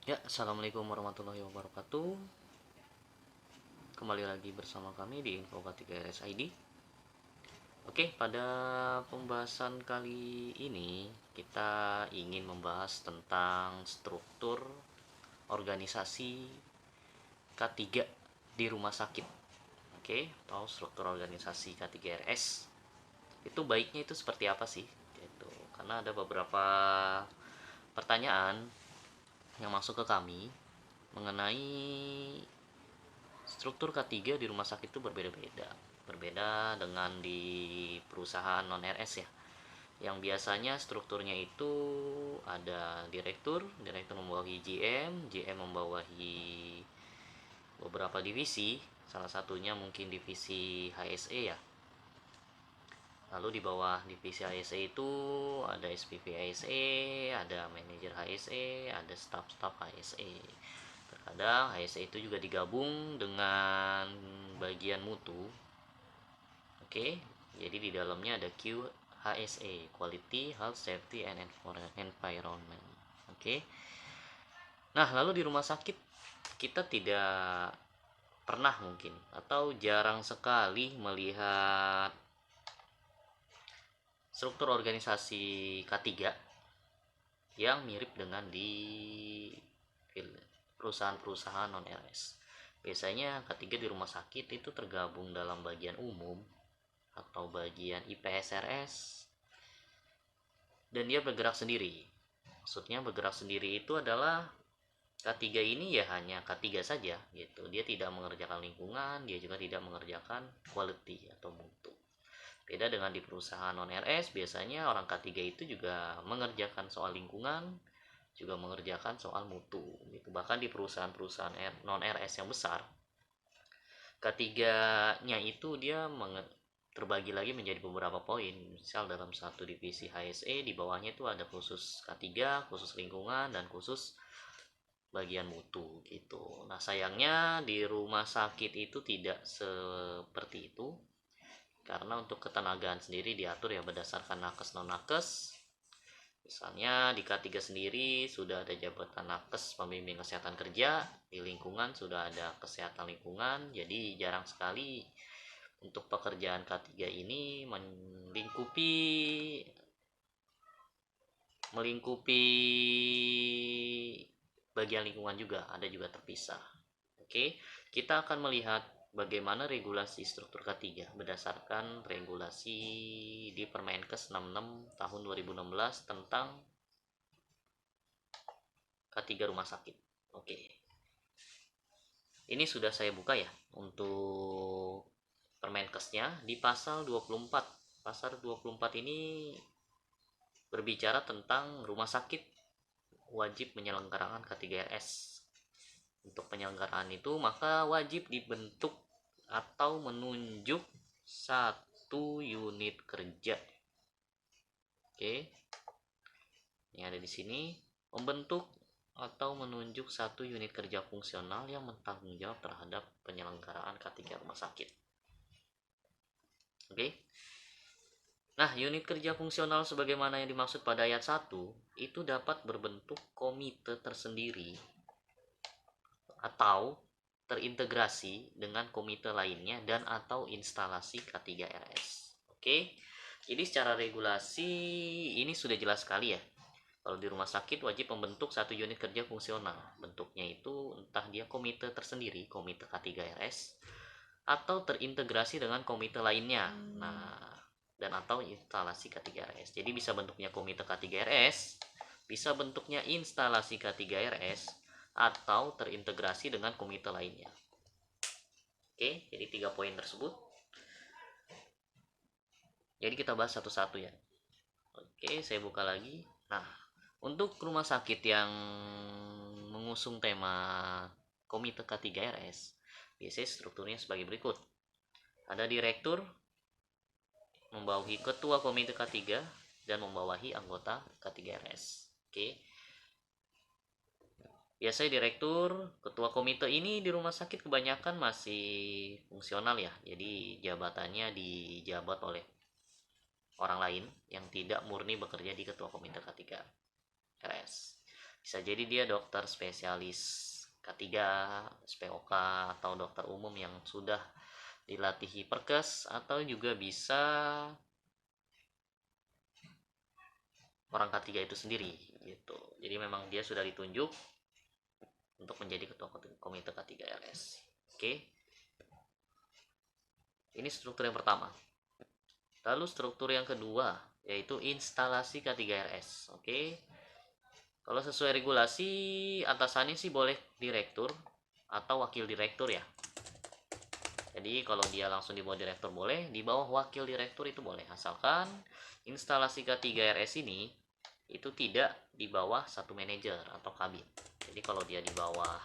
Ya, assalamualaikum warahmatullahi wabarakatuh. Kembali lagi bersama kami di Info K3 RSID. Oke, pada pembahasan kali ini kita ingin membahas tentang struktur organisasi K3 di rumah sakit. Oke, atau struktur organisasi K3RS. Itu baiknya itu seperti apa sih? Gitu. Karena ada beberapa pertanyaan yang masuk ke kami mengenai struktur K3 di rumah sakit itu berbeda-beda. Berbeda dengan di perusahaan non-RS ya. Yang biasanya strukturnya itu ada direktur, direktur membawahi GM, GM membawahi beberapa divisi, salah satunya mungkin divisi HSE ya. Lalu di bawah divisi HSE itu ada SPV HSE, ada manajer HSE, ada staff-staff HSE. Terkadang HSE itu juga digabung dengan bagian mutu. Oke, jadi di dalamnya ada QHSE, Quality, Health, Safety, and Environment. Oke. Nah, lalu di rumah sakit kita tidak pernah mungkin atau jarang sekali melihat struktur organisasi K3 yang mirip dengan di perusahaan-perusahaan non-RS. Biasanya K3 di rumah sakit itu tergabung dalam bagian umum atau bagian IPSRS dan dia bergerak sendiri. Maksudnya bergerak sendiri itu adalah K3 ini ya hanya K3 saja gitu. Dia tidak mengerjakan lingkungan, dia juga tidak mengerjakan quality atau mutu. Beda dengan di perusahaan non-RS, biasanya orang K3 itu juga mengerjakan soal lingkungan, juga mengerjakan soal mutu gitu. Bahkan di perusahaan-perusahaan non-RS yang besar, K3-nya itu dia terbagi lagi menjadi beberapa poin. Misal dalam satu divisi HSE di bawahnya itu ada khusus K3, khusus lingkungan, dan khusus bagian mutu gitu. Nah, sayangnya di rumah sakit itu tidak seperti itu. Karena untuk ketenagaan sendiri diatur ya berdasarkan nakes non nakes. Misalnya di K3 sendiri sudah ada jabatan nakes pembimbing kesehatan kerja, di lingkungan sudah ada kesehatan lingkungan, jadi jarang sekali untuk pekerjaan K3 ini melingkupi bagian lingkungan juga, ada juga terpisah. Oke, kita akan melihat bagaimana regulasi struktur K3 berdasarkan regulasi di Permenkes 66 tahun 2016 tentang K3 rumah sakit. Oke. Ini sudah saya buka ya untuk Permenkesnya di pasal 24. Pasal 24 ini berbicara tentang rumah sakit wajib menyelenggarakan K3RS. Untuk penyelenggaraan itu maka wajib dibentuk atau menunjuk satu unit kerja. Oke. Ini ada di sini, membentuk atau menunjuk satu unit kerja fungsional yang bertanggung jawab terhadap penyelenggaraan K3 rumah sakit. Oke. Nah, unit kerja fungsional sebagaimana yang dimaksud pada ayat 1 itu dapat berbentuk komite tersendiri atau terintegrasi dengan komite lainnya dan atau instalasi K3RS. Oke. Jadi secara regulasi ini sudah jelas sekali ya. Kalau di rumah sakit wajib membentuk satu unit kerja fungsional. Bentuknya itu entah dia komite tersendiri, komite K3RS, atau terintegrasi dengan komite lainnya. Nah, dan atau instalasi K3RS. Jadi bisa bentuknya komite K3RS, bisa bentuknya instalasi K3RS, atau terintegrasi dengan komite lainnya. Oke, jadi 3 poin tersebut. Jadi kita bahas satu-satu ya. Oke, saya buka lagi. Nah, untuk rumah sakit yang mengusung tema komite K3RS, biasanya strukturnya sebagai berikut. Ada direktur, membawahi ketua komite K3, dan membawahi anggota K3RS. Oke. Biasanya direktur, ketua komite ini di rumah sakit kebanyakan masih fungsional ya. Jadi jabatannya dijabat oleh orang lain yang tidak murni bekerja di ketua komite K3RS. Bisa jadi dia dokter spesialis K3, SPOK, atau dokter umum yang sudah dilatih Perkes, atau juga bisa orang K3 itu sendiri gitu. Jadi memang dia sudah ditunjuk untuk menjadi ketua komite K3RS. Oke. Ini struktur yang pertama. Lalu struktur yang kedua yaitu instalasi K3RS. Oke. Kalau sesuai regulasi, atasannya sih boleh direktur atau wakil direktur ya. Jadi kalau dia langsung di bawah direktur boleh, di bawah wakil direktur itu boleh, asalkan instalasi K3RS ini itu tidak di bawah satu manajer atau kabin. Jadi kalau dia di bawah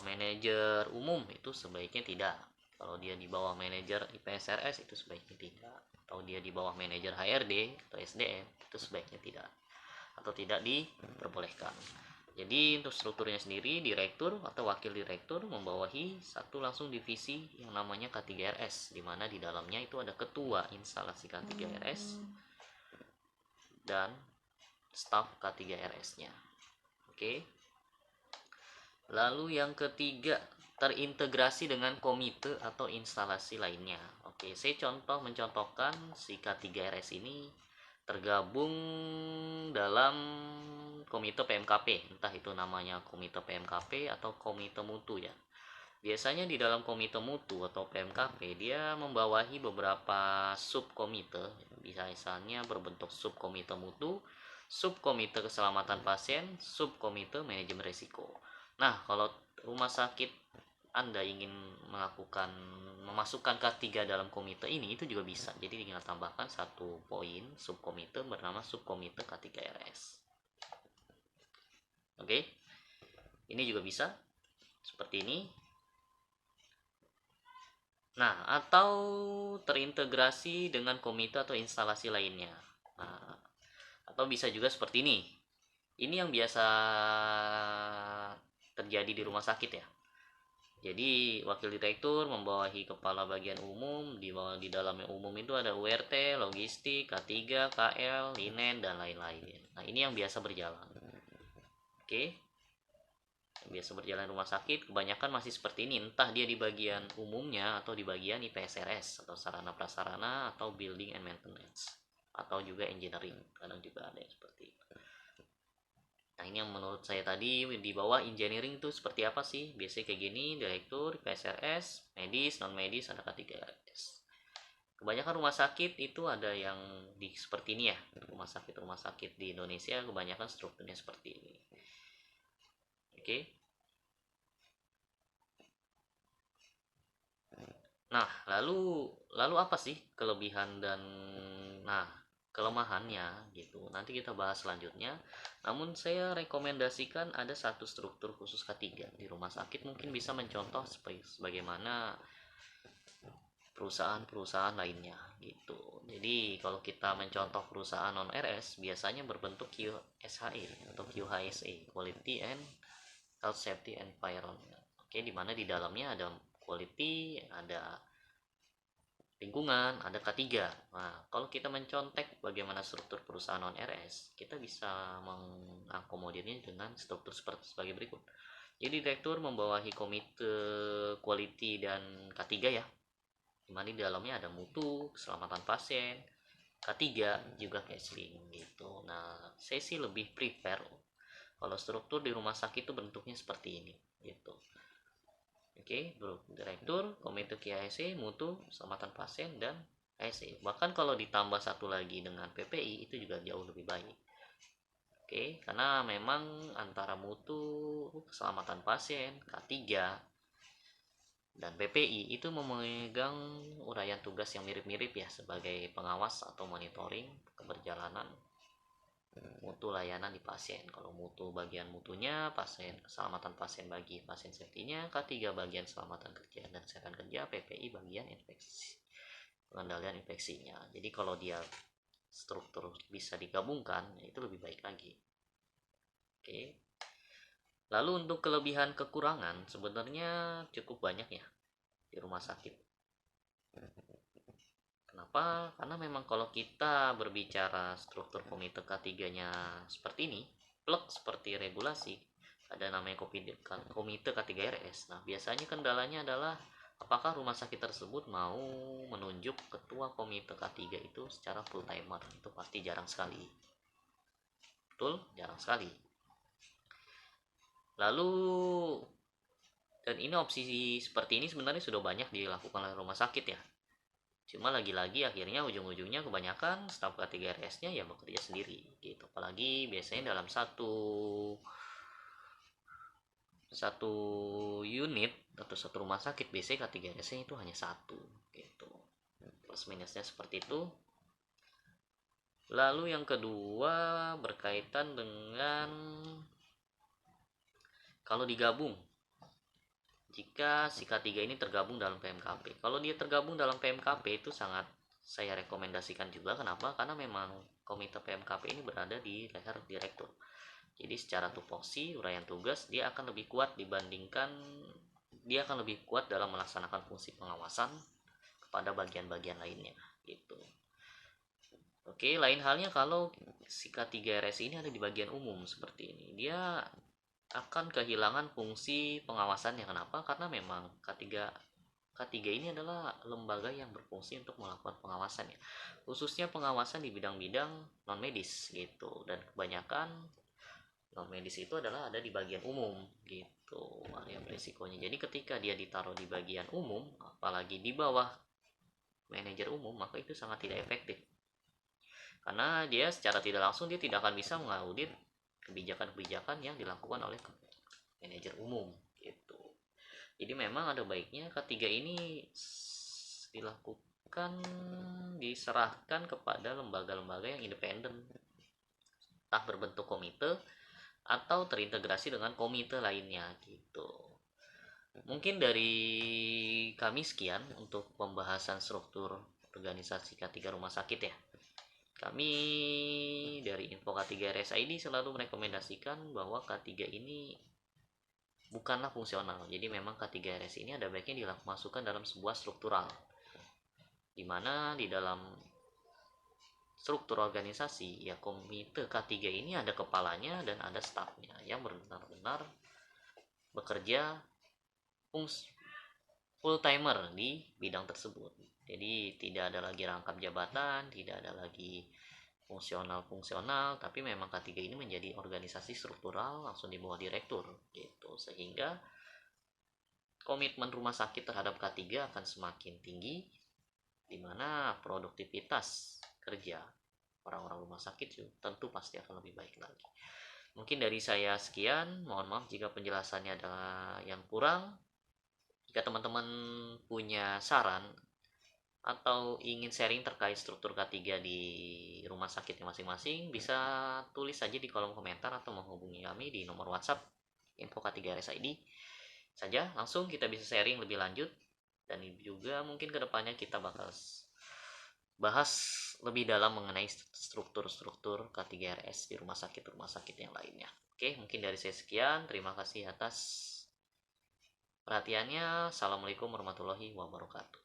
manajer umum itu sebaiknya tidak. Kalau dia di bawah manajer IPSRS itu sebaiknya tidak. Atau dia di bawah manajer HRD atau SDM itu sebaiknya tidak, atau tidak diperbolehkan. Jadi untuk strukturnya sendiri, direktur atau wakil direktur membawahi satu langsung divisi yang namanya K3RS, di mana di dalamnya itu ada ketua instalasi K3RS dan staf K3RS-nya. Oke. Lalu yang ketiga, terintegrasi dengan komite atau instalasi lainnya. Oke, saya mencontohkan si K3RS ini tergabung dalam komite PMKP, entah itu namanya komite PMKP atau komite mutu ya. Biasanya di dalam komite mutu atau PMKP dia membawahi beberapa subkomite, bisa misalnya berbentuk subkomite mutu, subkomite keselamatan pasien, subkomite manajemen risiko. Nah, kalau rumah sakit Anda ingin memasukkan K3 dalam komite ini, itu juga bisa. Jadi tinggal tambahkan satu poin subkomite bernama subkomite K3RS. Oke. Ini juga bisa seperti ini. Nah, atau terintegrasi dengan komite atau instalasi lainnya. Nah, atau bisa juga seperti ini. Ini yang biasa terjadi di rumah sakit ya. Jadi wakil direktur membawahi kepala bagian umum, di dalamnya umum itu ada URT, logistik, K3, KL, linen, dan lain-lain. Nah, ini yang biasa berjalan. Oke. Yang biasa berjalan rumah sakit kebanyakan masih seperti ini, entah dia di bagian umumnya atau di bagian IPSRS atau sarana prasarana atau building and maintenance atau juga engineering, kadang juga ada yang seperti itu. Nah, ini yang menurut saya tadi di bawah engineering itu seperti apa sih? Biasanya kayak gini, direktur, PSRS, medis, non medis, ada K3RS. Kebanyakan rumah sakit itu ada yang seperti ini ya. Rumah sakit di Indonesia kebanyakan strukturnya seperti ini. Oke. Nah, lalu apa sih kelebihan dan kelemahannya gitu. Nanti kita bahas selanjutnya. Namun saya rekomendasikan ada satu struktur khusus K3 di rumah sakit, mungkin bisa mencontoh sebagaimana perusahaan-perusahaan lainnya gitu. Jadi kalau kita mencontoh perusahaan non RS biasanya berbentuk QSHE atau QHSE, Quality and Health Safety Environment. Oke, di mana di dalamnya ada quality, ada lingkungan, ada K3. Nah, kalau kita mencontek bagaimana struktur perusahaan non RS, kita bisa mengakomodirnya dengan struktur sebagai berikut. Jadi direktur membawahi komite quality dan K3 ya, dimana di dalamnya ada mutu, keselamatan pasien, K3 juga counseling gitu. Nah, saya sih lebih prepare kalau struktur di rumah sakit itu bentuknya seperti ini gitu. Oke, direktur, komite KIC, mutu, keselamatan pasien, dan ASE. Bahkan kalau ditambah satu lagi dengan PPI itu juga jauh lebih baik. Oke, karena memang antara mutu, keselamatan pasien, K3, dan PPI itu memegang uraian tugas yang mirip-mirip ya sebagai pengawas atau monitoring keberjalanan mutu layanan di pasien. Kalau mutu bagian mutunya, pasien keselamatan pasien bagi pasien safety-nya, K3 bagian keselamatan kerja dan kesehatan kerja, PPI bagian infeksi, pengendalian infeksinya. Jadi kalau dia struktur bisa digabungkan, itu lebih baik lagi. Oke. Lalu untuk kelebihan kekurangan sebenarnya cukup banyak ya di rumah sakit. Kenapa? Karena memang kalau kita berbicara struktur komite K3-nya seperti ini, plek seperti regulasi, ada namanya komite K3RS. Nah, biasanya kendalanya adalah apakah rumah sakit tersebut mau menunjuk ketua komite K3 itu secara full timer. Itu pasti jarang sekali. Betul? Jarang sekali. Lalu, dan ini opsi seperti ini sebenarnya sudah banyak dilakukan oleh rumah sakit ya. Cuma lagi-lagi akhirnya ujung-ujungnya kebanyakan staf K3RS-nya ya bekerja sendiri gitu. Apalagi biasanya dalam satu unit atau satu rumah sakit biasanya K3RS-nya itu hanya satu gitu. Plus minusnya seperti itu. Lalu yang kedua berkaitan dengan kalau digabung, jika si K3 ini tergabung dalam PMKP. Kalau dia tergabung dalam PMKP itu sangat saya rekomendasikan juga. Kenapa? Karena memang komite PMKP ini berada di leher direktur. Jadi secara tupoksi, uraian tugas, dia akan lebih kuat dalam melaksanakan fungsi pengawasan kepada bagian-bagian lainnya gitu. Oke, lain halnya kalau si K3RS ini ada di bagian umum seperti ini. Dia akan kehilangan fungsi pengawasannya. Kenapa? Karena memang K3 ini adalah lembaga yang berfungsi untuk melakukan pengawasan ya. Khususnya pengawasan di bidang-bidang non medis gitu. Dan kebanyakan non medis itu adalah ada di bagian umum gitu area risikonya. Jadi ketika dia ditaruh di bagian umum, apalagi di bawah manajer umum, maka itu sangat tidak efektif. Karena dia secara tidak langsung dia tidak akan bisa mengaudit kebijakan-kebijakan yang dilakukan oleh manajer umum gitu. Jadi memang ada baiknya ketiga ini diserahkan kepada lembaga-lembaga yang independen, entah berbentuk komite atau terintegrasi dengan komite lainnya gitu. Mungkin dari kami sekian untuk pembahasan struktur organisasi K3 rumah sakit ya. Kami dari Info K3 RSID selalu merekomendasikan bahwa K3 ini bukanlah fungsional. Jadi memang K3 RS ini ada baiknya dimasukkan dalam sebuah struktural. Di mana di dalam struktur organisasi ya komite K3 ini ada kepalanya dan ada stafnya yang benar-benar bekerja full timer di bidang tersebut. Jadi tidak ada lagi rangkap jabatan, tidak ada lagi fungsional, tapi memang K3 ini menjadi organisasi struktural langsung di bawah direktur gitu. Sehingga komitmen rumah sakit terhadap K3 akan semakin tinggi, di mana produktivitas kerja orang-orang rumah sakit tentu pasti akan lebih baik lagi. Mungkin dari saya sekian, mohon maaf jika penjelasannya ada yang kurang. Jika teman-teman punya saran atau ingin sharing terkait struktur K3 di rumah sakitnya masing-masing, bisa tulis saja di kolom komentar atau menghubungi kami di nomor WhatsApp Info K3 RSID saja. Langsung kita bisa sharing lebih lanjut, dan juga mungkin kedepannya kita bakal bahas lebih dalam mengenai struktur-struktur K3RS di rumah sakit yang lainnya. Oke, mungkin dari saya sekian. Terima kasih atas perhatiannya. Assalamualaikum warahmatullahi wabarakatuh.